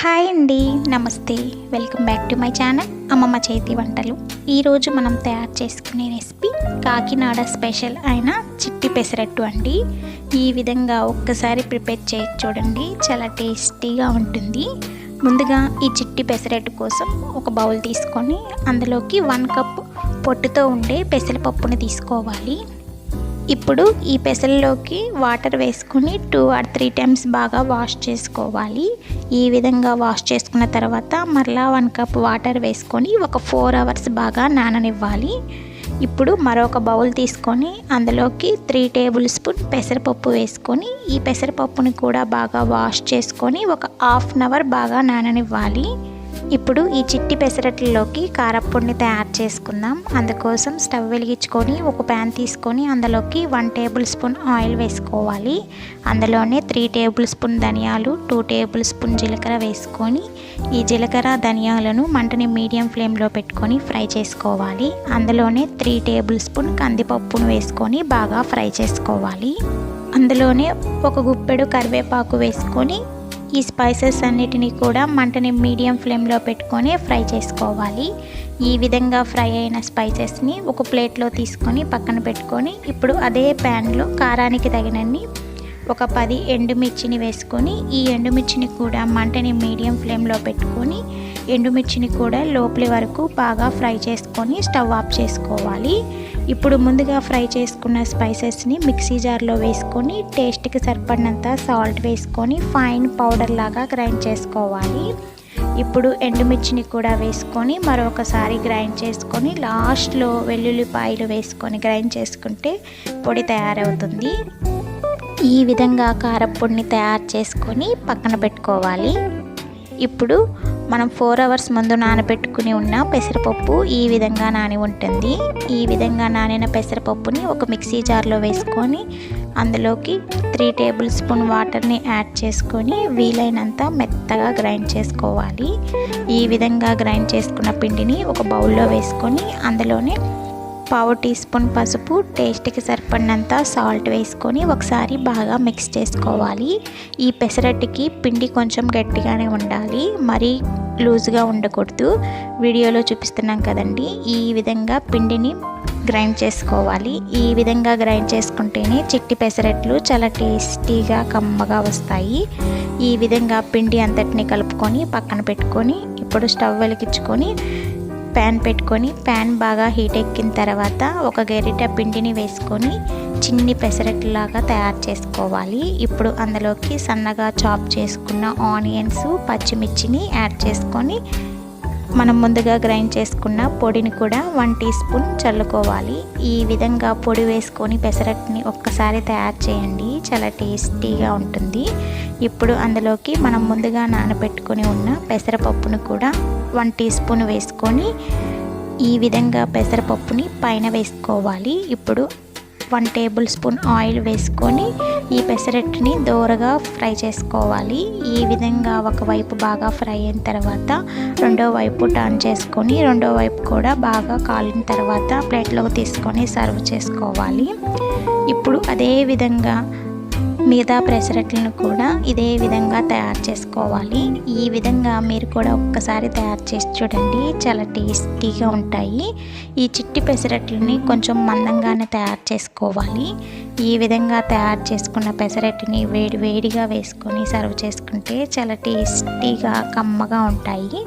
Hi అండి, నమస్తే. Welcome back to my channel అమ్మమ్మ చేతి వంటలు. ఈరోజు మనం తయారు చేసుకునే రెసిపీ కాకినాడ స్పెషల్ అయిన చిట్టి పెసరట్టు అండి. ఈ విధంగా ఒక్కసారి ప్రిపేర్ చేసి చూడండి, చాలా టేస్టీగా ఉంటుంది. ముందుగా ఈ చిట్టి పెసరట్టు కోసం ఒక బౌల్ తీసుకొని అందులోకి 1 కప్ పొట్టుతో ఉండే పెసరపప్పుని తీసుకోవాలి. ఇప్పుడు ఈ పెసల్లోకి వాటర్ వేసుకొని 2 or 3 టైమ్స్ బాగా వాష్ చేసుకోవాలి. ఈ విధంగా వాష్ చేసుకున్న తర్వాత మరలా 1 కప్ వాటర్ వేసుకొని ఒక 4 hours బాగా నాననివ్వాలి. ఇప్పుడు మరొక బౌల్ తీసుకొని అందులోకి 3 టేబుల్ స్పూన్ పెసరపప్పు వేసుకొని ఈ పెసరపప్పుని కూడా బాగా వాష్ చేసుకొని ఒక 1/2 hour బాగా నాననివ్వాలి. ఇప్పుడు ఈ చిట్టి పెసరట్లలోకి కారప్పొడిని తయారు చేసుకుందాం. అందుకోసం స్టవ్ వెలిగించుకొని ఒక ప్యాన్ తీసుకొని అందులోకి 1 టేబుల్ స్పూన్ ఆయిల్ వేసుకోవాలి. అందులోనే 3 టేబుల్ స్పూన్ ధనియాలు, 2 టేబుల్ స్పూన్ జీలకర్ర వేసుకొని ఈ జీలకర్ర ధనియాలను మంటని మీడియం ఫ్లేమ్లో పెట్టుకొని ఫ్రై చేసుకోవాలి. అందులోనే 3 టేబుల్ స్పూన్ కందిపప్పును వేసుకొని బాగా ఫ్రై చేసుకోవాలి. అందులోనే ఒక గుప్పెడు కరివేపాకు వేసుకొని ఈ స్పైసెస్ అన్నిటినీ కూడా మంటని మీడియం ఫ్లేమ్లో పెట్టుకొని ఫ్రై చేసుకోవాలి. ఈ విధంగా ఫ్రై అయిన స్పైసెస్ని ఒక ప్లేట్లో తీసుకొని పక్కన పెట్టుకొని ఇప్పుడు అదే ప్యాన్లో కారానికి తగినన్ని ఒక 10 ఎండుమిర్చిని వేసుకొని ఈ ఎండుమిర్చిని కూడా మంటని మీడియం ఫ్లేమ్లో పెట్టుకొని ఎండుమిర్చిని కూడా లోపలి వరకు బాగా ఫ్రై చేసుకొని స్టవ్ ఆఫ్ చేసుకోవాలి. ఇప్పుడు ముందుగా ఫ్రై చేసుకున్న స్పైసెస్ని మిక్సీ జార్లో వేసుకొని టేస్ట్కి సరిపడినంత సాల్ట్ వేసుకొని ఫైన్ పౌడర్ లాగా గ్రైండ్ చేసుకోవాలి. ఇప్పుడు ఎండుమిర్చిని కూడా వేసుకొని మరొకసారి గ్రైండ్ చేసుకొని లాస్ట్లో వెల్లుల్లిపాయలు వేసుకొని గ్రైండ్ చేసుకుంటే పొడి తయారవుతుంది. ఈ విధంగా కారప్పొడిని తయారు చేసుకొని పక్కన పెట్టుకోవాలి. ఇప్పుడు మనం 4 hours ముందు నానబెట్టుకుని ఉన్న పెసరపప్పు ఈ విధంగా నాని ఉంటుంది. ఈ విధంగా నానిన పెసరపప్పుని ఒక మిక్సీ జార్లో వేసుకొని అందులోకి 3 టేబుల్ స్పూన్ వాటర్ని యాడ్ చేసుకొని వీలైనంత మెత్తగా గ్రైండ్ చేసుకోవాలి. ఈ విధంగా గ్రైండ్ చేసుకున్న పిండిని ఒక బౌల్లో వేసుకొని అందులోనే 1/2 టీ స్పూన్ పసుపు, టేస్ట్కి సరిపడినంత సాల్ట్ వేసుకొని ఒకసారి బాగా మిక్స్ చేసుకోవాలి. ఈ పెసరట్టుకి పిండి కొంచెం గట్టిగానే ఉండాలి, మరీ లూజ్గా ఉండకూడదు. వీడియోలో చూపిస్తున్నాం కదండి, ఈ విధంగా పిండిని గ్రైండ్ చేసుకోవాలి. ఈ విధంగా గ్రైండ్ చేసుకుంటేనే చిట్టి పెసరట్లు చాలా టేస్టీగా కమ్మగా వస్తాయి. ఈ విధంగా పిండి అంతటిని కలుపుకొని పక్కన పెట్టుకొని ఇప్పుడు స్టవ్ వెలిగించుకొని ప్యాన్ పెట్టుకొని ప్యాన్ బాగా హీట్ ఎక్కిన తర్వాత ఒక గరిట పిండిని వేసుకొని చిన్ని పెసరట్లాగా తయారు చేసుకోవాలి. ఇప్పుడు అందులోకి సన్నగా చాప్ చేసుకున్న ఆనియన్స్, పచ్చిమిర్చిని యాడ్ చేసుకొని మనం ముందుగా గ్రైండ్ చేసుకున్న పొడిని కూడా 1 టీ స్పూన్ చల్లుకోవాలి. ఈ విధంగా పొడి వేసుకొని పెసరట్టుని ఒక్కసారి తయారు చేయండి, చాలా టేస్టీగా ఉంటుంది. ఇప్పుడు అందులోకి మనం ముందుగా నానబెట్టుకొని ఉన్న పెసరపప్పును కూడా 1 టీ స్పూన్ వేసుకొని ఈ విధంగా పెసరపప్పుని పైన వేసుకోవాలి. ఇప్పుడు 1 టేబుల్ స్పూన్ ఆయిల్ వేసుకొని ఈ పెసరట్టుని దోరగా ఫ్రై చేసుకోవాలి. ఈ విధంగా ఒకవైపు బాగా ఫ్రై అయిన తర్వాత రెండో వైపు టర్న్ చేసుకొని రెండో వైపు కూడా బాగా కాలిన తర్వాత ప్లేట్లోకి తీసుకొని సర్వ్ చేసుకోవాలి. ఇప్పుడు అదే విధంగా మిగతా పెసరట్లను కూడా ఇదే విధంగా తయారు చేసుకోవాలి. ఈ విధంగా మీరు కూడా ఒక్కసారి తయారు చేసి చూడండి, చాలా టేస్టీగా ఉంటాయి. ఈ చిట్టి పెసరట్లని కొంచెం మందంగానే తయారు చేసుకోవాలి. ఈ విధంగా తయారు చేసుకున్న పెసరట్టుని వేడిగా వేసుకొని సర్వ్ చేసుకుంటే చాలా టేస్టీగా కమ్మగా ఉంటాయి.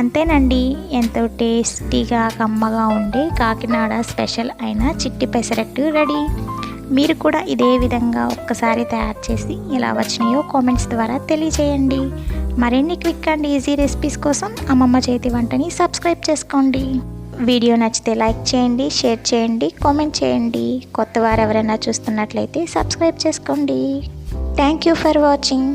అంతేనండి, ఎంతో టేస్టీగా కమ్మగా ఉండే కాకినాడ స్పెషల్ అయిన చిట్టి పెసరట్టు రెడీ. మీరు కూడా ఇదే విధంగా ఒక్కసారి తయారు చేసి ఎలా వచ్చినాయో కామెంట్స్ ద్వారా తెలియజేయండి. మరిన్ని క్విక్ అండ్ ఈజీ రెసిపీస్ కోసం అమ్మమ్మ చేతి వంటని సబ్స్క్రైబ్ చేసుకోండి. వీడియో నచ్చితే లైక్ చేయండి, షేర్ చేయండి, కామెంట్ చేయండి. కొత్త వారు ఎవరైనా చూస్తున్నట్లయితే సబ్స్క్రైబ్ చేసుకోండి. Thank you for watching.